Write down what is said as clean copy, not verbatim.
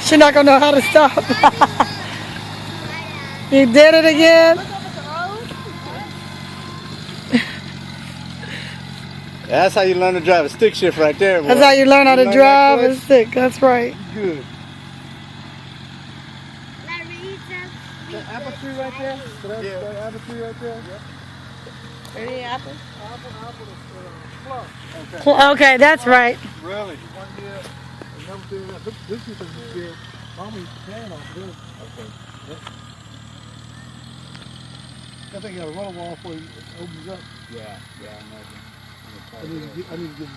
She's not gonna know how to stop. You did it again. That's how you learn to drive a stick shift right there. Boy. That's how you learn how to drive a stick. That's right. Good. That apple tree right there? That apple tree right there? Are they apples? Apple, okay, that's right. Really? This is a good. Mommy's pan off this. Okay. I think you got a runoff before it opens up. Yeah, I imagine. I need to get